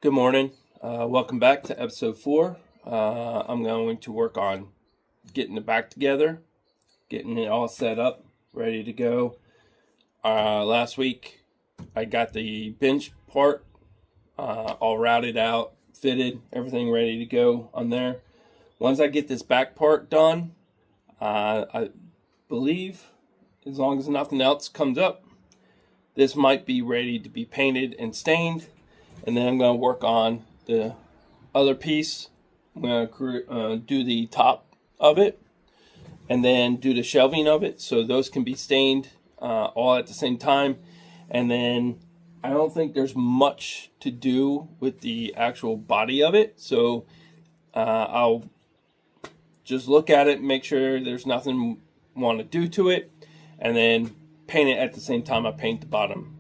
Good morning. Welcome back to episode 4. I'm going to work on getting the back together, getting it all set up, ready to go. Last week, I got the bench part all routed out, fitted, everything ready to go on there. Once I get this back part done, I believe, as long as nothing else comes up, this might be ready to be painted and stained. And then I'm going to work on the other piece. I'm going to do the top of it and then do the shelving of it, so those can be stained all at the same time. And then I don't think there's much to do with the actual body of it, so I'll just look at it, make sure there's nothing want to do to it, and then paint it at the same time I paint the bottom,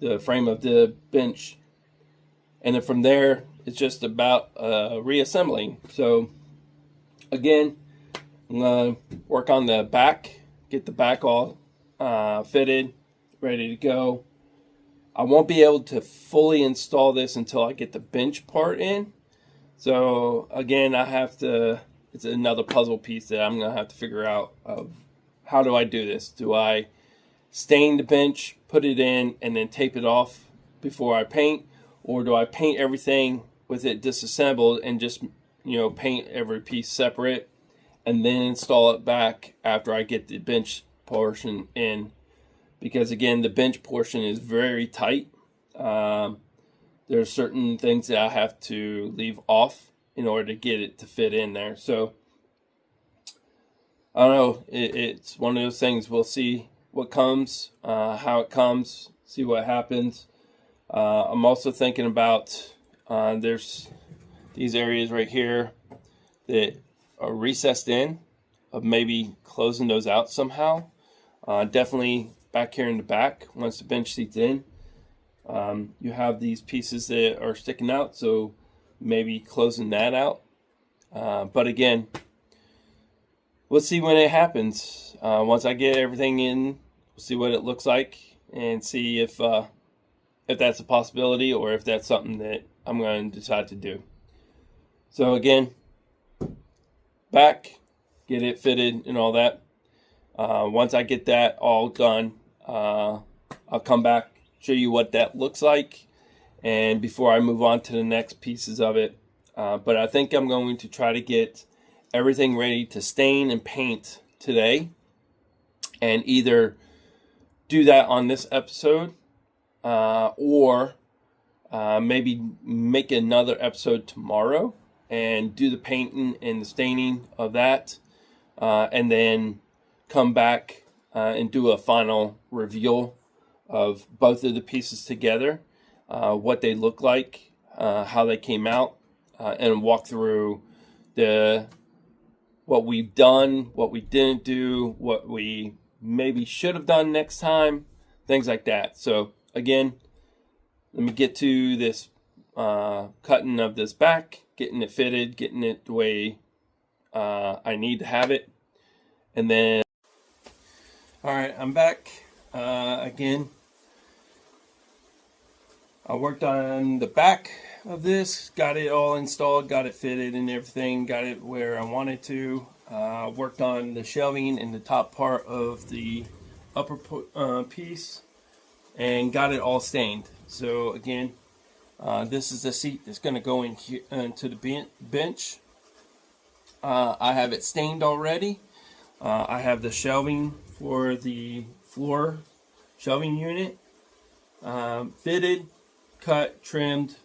the frame of the bench. And then from there, it's just about reassembling. So again, I'm going to work on the back, get the back all fitted, ready to go. I won't be able to fully install this until I get the bench part in. So again, it's another puzzle piece that I'm going to have to figure out of how do I do this. Do I stain the bench, put it in, and then tape it off before I paint? Or do I paint everything with it disassembled and just, paint every piece separate and then install it back after I get the bench portion in? Because again, the bench portion is very tight. There's certain things that I have to leave off in order to get it to fit in there. So I don't know. It's one of those things. We'll see what comes, how it comes, see what happens. I'm also thinking about there's these areas right here that are recessed in, of maybe closing those out somehow. Definitely back here in the back, once the bench seat's in, you have these pieces that are sticking out, so maybe closing that out. But again, we'll see when it happens. Once I get everything in, we'll see what it looks like and see if that's a possibility or if that's something that I'm going to decide to do. So again, back, get it fitted and all that. Once I get that all done, I'll come back, show you what that looks like, and before I move on to the next pieces of it. But I think I'm going to try to get everything ready to stain and paint today, and either do that on this episode or maybe make another episode tomorrow and do the painting and the staining of that, and then come back and do a final reveal of both of the pieces together, what they look like, how they came out, and walk through what we've done, what we didn't do, what we maybe should have done next time, things like that. So again, let me get to this cutting of this back, getting it fitted, getting it the way I need to have it. And then, all right, I'm back again. I worked on the back of this, got it all installed, got it fitted and everything, got it where I wanted to. Worked on the shelving in the top part of the upper piece and got it all stained. So again, this is the seat that's going to go in here, into the bench. I have it stained already. I have the shelving for the floor shelving unit fitted, cut, trimmed,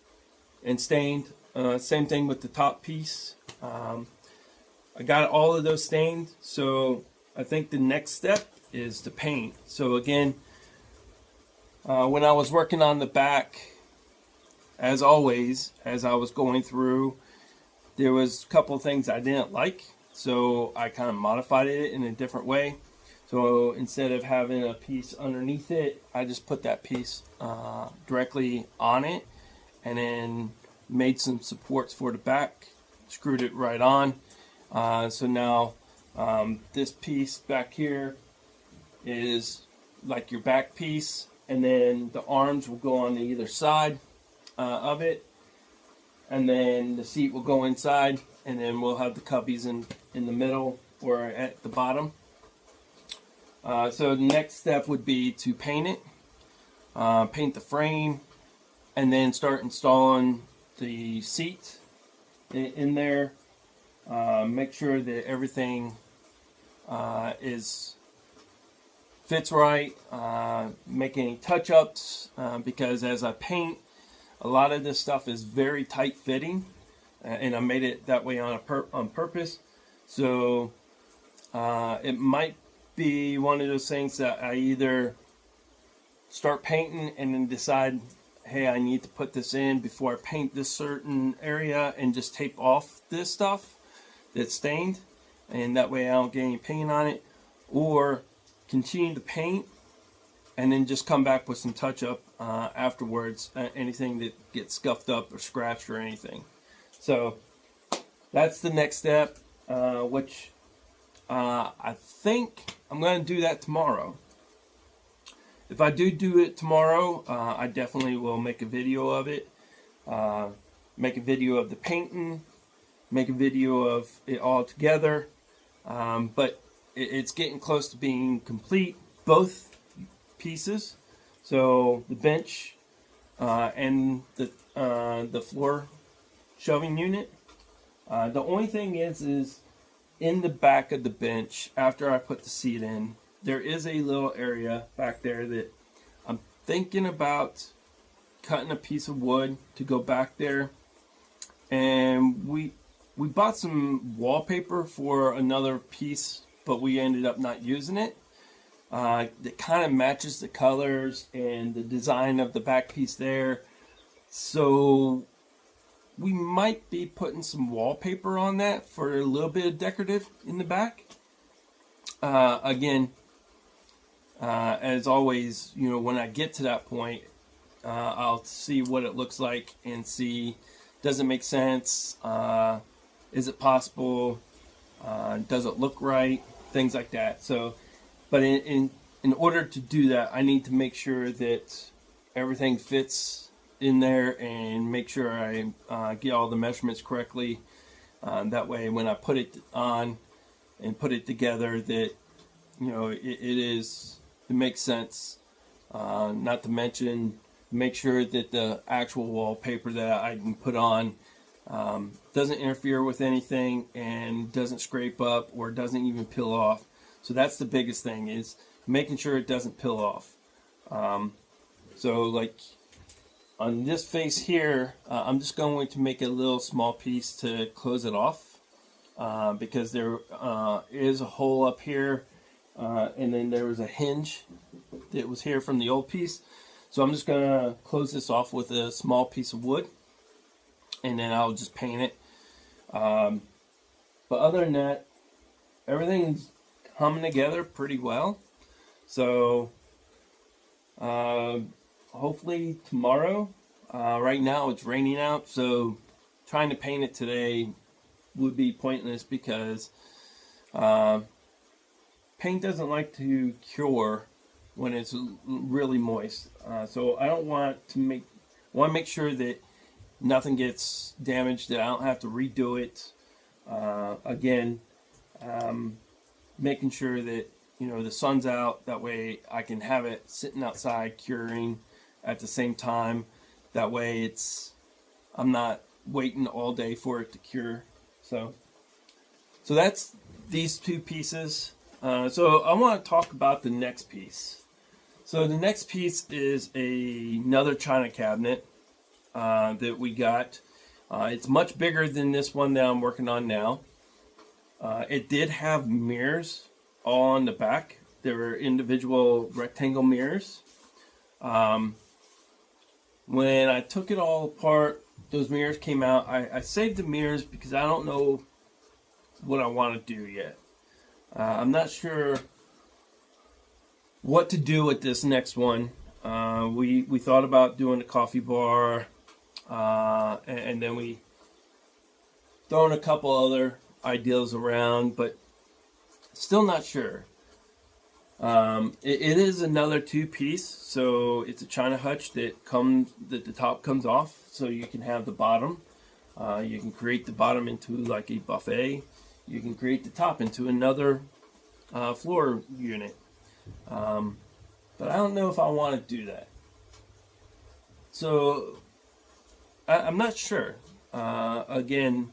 and stained. Same thing with the top piece. I got all of those stained, so I think the next step is to paint. So again, when I was working on the back, as always, as I was going through, there was a couple of things I didn't like, so I kind of modified it in a different way. So instead of having a piece underneath it, I just put that piece directly on it, and then made some supports for the back, screwed it right on. So now this piece back here is like your back piece, and then the arms will go on either side. of it, and then the seat will go inside, and then we'll have the cubbies in the middle or at the bottom. So the next step would be to paint it, paint the frame, and then start installing the seat in there. Make sure that everything fits right. Make any touch-ups, because as I paint, a lot of this stuff is very tight fitting, and I made it that way on purpose. So it might be one of those things that I either start painting and then decide, hey, I need to put this in before I paint this certain area, and just tape off this stuff that's stained, and that way I don't get any paint on it, or continue to paint and then just come back with some touch-up afterwards, anything that gets scuffed up or scratched or anything. So that's the next step, which I think I'm going to do that tomorrow. If I do it tomorrow, I definitely will make a video of it, make a video of the painting, make a video of it all together, but it's getting close to being complete, both pieces. So the bench and the floor shelving unit. The only thing is in the back of the bench, after I put the seat in, there is a little area back there that I'm thinking about cutting a piece of wood to go back there. And we bought some wallpaper for another piece, but we ended up not using it. That kind of matches the colors and the design of the back piece there. So we might be putting some wallpaper on that for a little bit of decorative in the back. Again, as always, you know, when I get to that point, I'll see what it looks like and see, does it make sense? Is it possible? Does it look right? Things like that. So, but in order to do that, I need to make sure that everything fits in there and make sure I get all the measurements correctly. That way, when I put it on and put it together, that you know it makes sense. Not to mention, make sure that the actual wallpaper that I can put on doesn't interfere with anything and doesn't scrape up or doesn't even peel off. So that's the biggest thing, is making sure it doesn't peel off. So like on this face here, I'm just going to make a little small piece to close it off, because there is a hole up here, and then there was a hinge that was here from the old piece. So I'm just going to close this off with a small piece of wood, and then I'll just paint it. But other than that, everything's coming together pretty well. So hopefully tomorrow. Right now it's raining out, so trying to paint it today would be pointless, because paint doesn't like to cure when it's really moist. So I don't want to make sure that nothing gets damaged, that I don't have to redo it again. Making sure that the sun's out, that way I can have it sitting outside curing at the same time. That way I'm not waiting all day for it to cure. So that's these two pieces. So I want to talk about the next piece. So the next piece is another china cabinet that we got. It's much bigger than this one that I'm working on now. It did have mirrors all on the back. There were individual rectangle mirrors. When I took it all apart, those mirrors came out. I saved the mirrors because I don't know what I want to do yet. I'm not sure what to do with this next one. We thought about doing a coffee bar, and then we thrown a couple other ideas around, but still not sure. It is another two-piece, so it's a China hutch that the top comes off, so you can have the bottom. You can create the bottom into like a buffet. You can create the top into another floor unit. But I don't know if I want to do that. So I'm not sure. Again,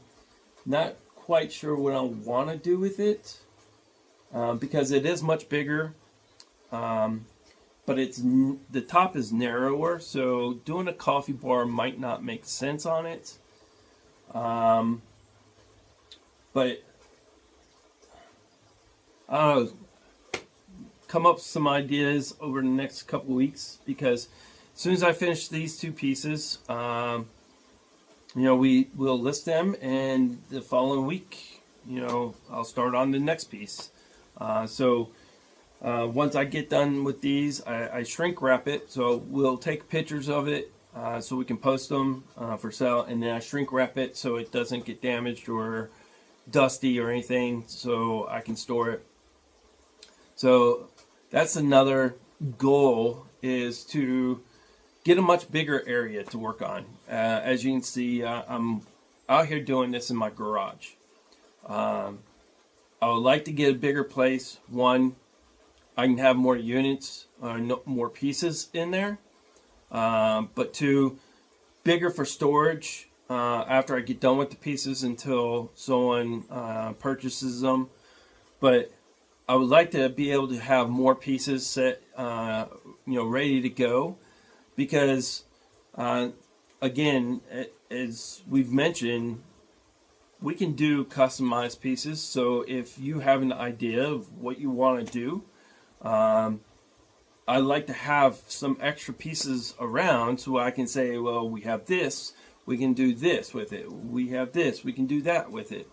not quite sure what I want to do with it because it is much bigger. But the top is narrower, so doing a coffee bar might not make sense on it. But I don't know, come up with some ideas over the next couple of weeks, because as soon as I finish these two pieces, we will list them, and the following week, I'll start on the next piece. Once I get done with these, I shrink wrap it, so we'll take pictures of it so we can post them for sale, and then I shrink wrap it so it doesn't get damaged or dusty or anything, so I can store it. So that's another goal, is to get a much bigger area to work on. As you can see, I'm out here doing this in my garage. I would like to get a bigger place. One, I can have more units, more pieces in there. But two, bigger for storage after I get done with the pieces until someone purchases them. But I would like to be able to have more pieces set, ready to go, because again, as we've mentioned, we can do customized pieces. So if you have an idea of what you want to do, I like to have some extra pieces around so I can say, well, we have this, we can do this with it. We have this, we can do that with it.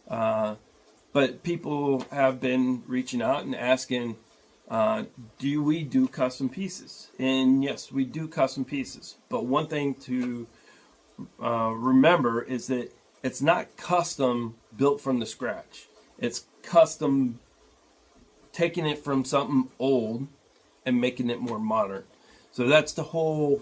But people have been reaching out and asking, do we do custom pieces? And yes, we do custom pieces. But one thing to remember is that it's not custom built from the scratch. It's custom taking it from something old and making it more modern. So that's the whole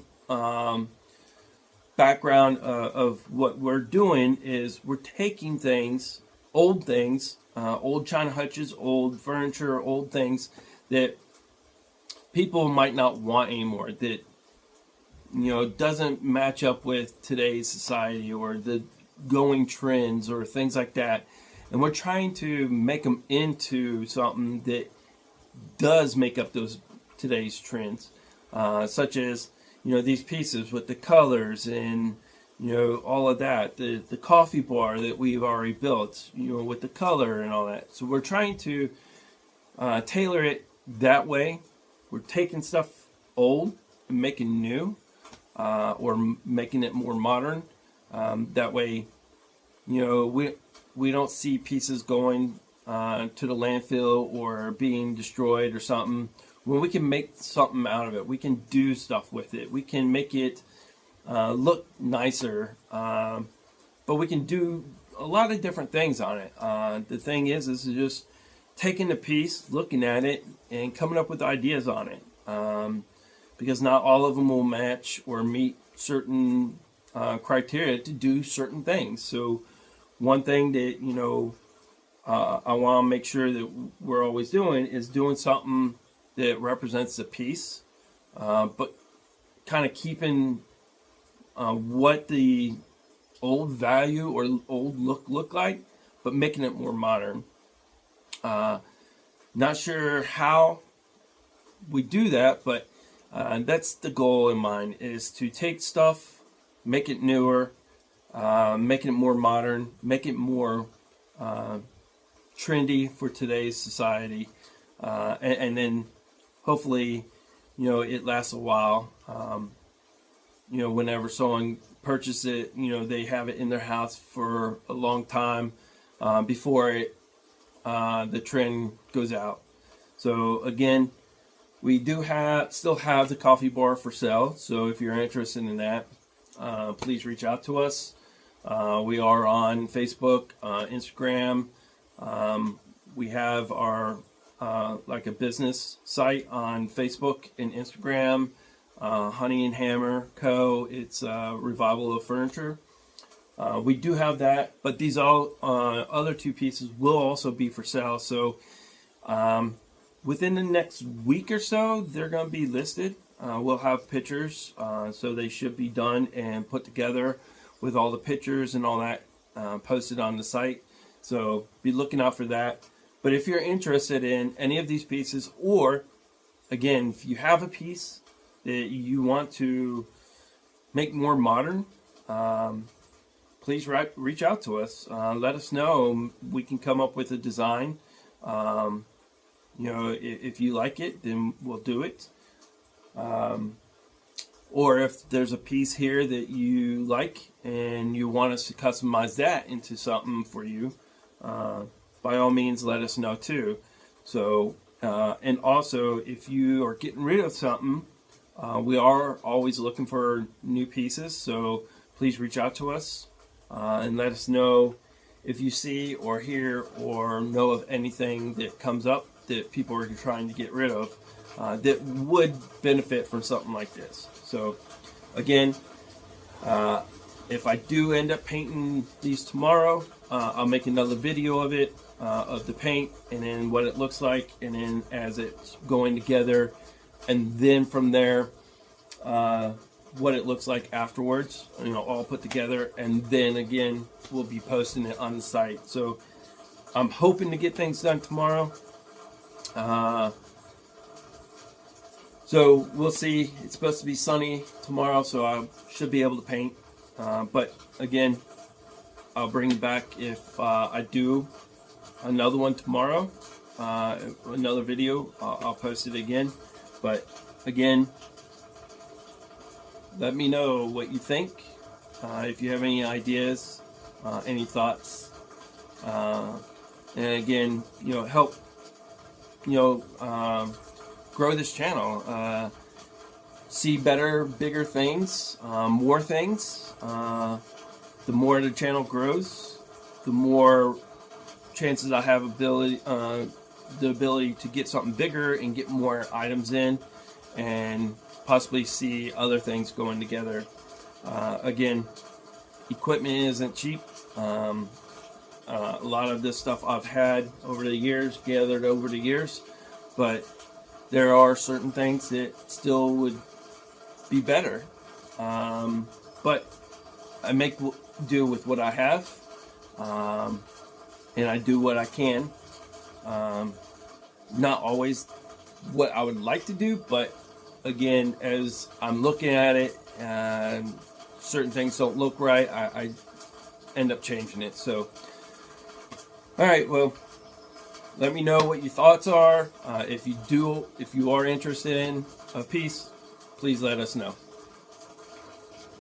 background of what we're doing, is we're taking things, old China hutches, old furniture, old things that people might not want anymore, that doesn't match up with today's society or the going trends or things like that. And we're trying to make them into something that does make up those today's trends, such as these pieces with the colors and all of that. The coffee bar that we've already built, with the color and all that. So we're trying to tailor it that way. We're taking stuff old and making new, or making it more modern. That way, we don't see pieces going to the landfill or being destroyed or something. When we can make something out of it, we can do stuff with it. We can make it look nicer, but we can do a lot of different things on it. The thing is just taking the piece, looking at it, and coming up with ideas on it. Because not all of them will match or meet certain criteria to do certain things. So one thing that I want to make sure that we're always doing is doing something that represents the piece, but kind of keeping what the old value or old look like, but making it more modern. Not sure how we do that, but that's the goal in mind, is to take stuff, make it newer, making it more modern, make it more trendy for today's society, and then hopefully, it lasts a while. Whenever someone purchases it, they have it in their house for a long time before the trend goes out. So again, we do still have the coffee bar for sale. So if you're interested in that, please reach out to us. We are on Facebook, Instagram. We have our like a business site on Facebook and Instagram, Honey and Hammer Co. It's Revival of Furniture. We do have that, but these all other two pieces will also be for sale. So within the next week or so, they're going to be listed. We'll have pictures, so they should be done and put together with all the pictures and all that posted on the site. So be looking out for that. But if you're interested in any of these pieces, or again, if you have a piece that you want to make more modern, please reach out to us. Let us know. We can come up with a design. If you like it, then we'll do it. Or if there's a piece here that you like and you want us to customize that into something for you, by all means, let us know too. So, and also, if you are getting rid of something, we are always looking for new pieces. So please reach out to us and let us know if you see or hear or know of anything that comes up that people are trying to get rid of that would benefit from something like this. So again, if I do end up painting these tomorrow, I'll make another video of it, of the paint, and then what it looks like, and then as it's going together, and then from there, what it looks like afterwards, all put together, and then again, we'll be posting it on the site. So I'm hoping to get things done tomorrow. So we'll see. It's supposed to be sunny tomorrow, so I should be able to paint. But again, I'll bring it back if I do another one tomorrow, another video. I'll post it again. But again, let me know what you think. If you have any ideas, any thoughts, and again, help grow this channel. See better, bigger things, more things. The more the channel grows, the more chances I have the ability to get something bigger and get more items in, and possibly see other things going together. Again, equipment isn't cheap. A lot of this stuff I've had over the years, gathered over the years, but there are certain things that still would be better. But I make do with what I have, and I do what I can. Not always what I would like to do, but again, as I'm looking at it and certain things don't look right, I end up changing it. So, all right, well, let me know what your thoughts are. If you are interested in a piece, please let us know.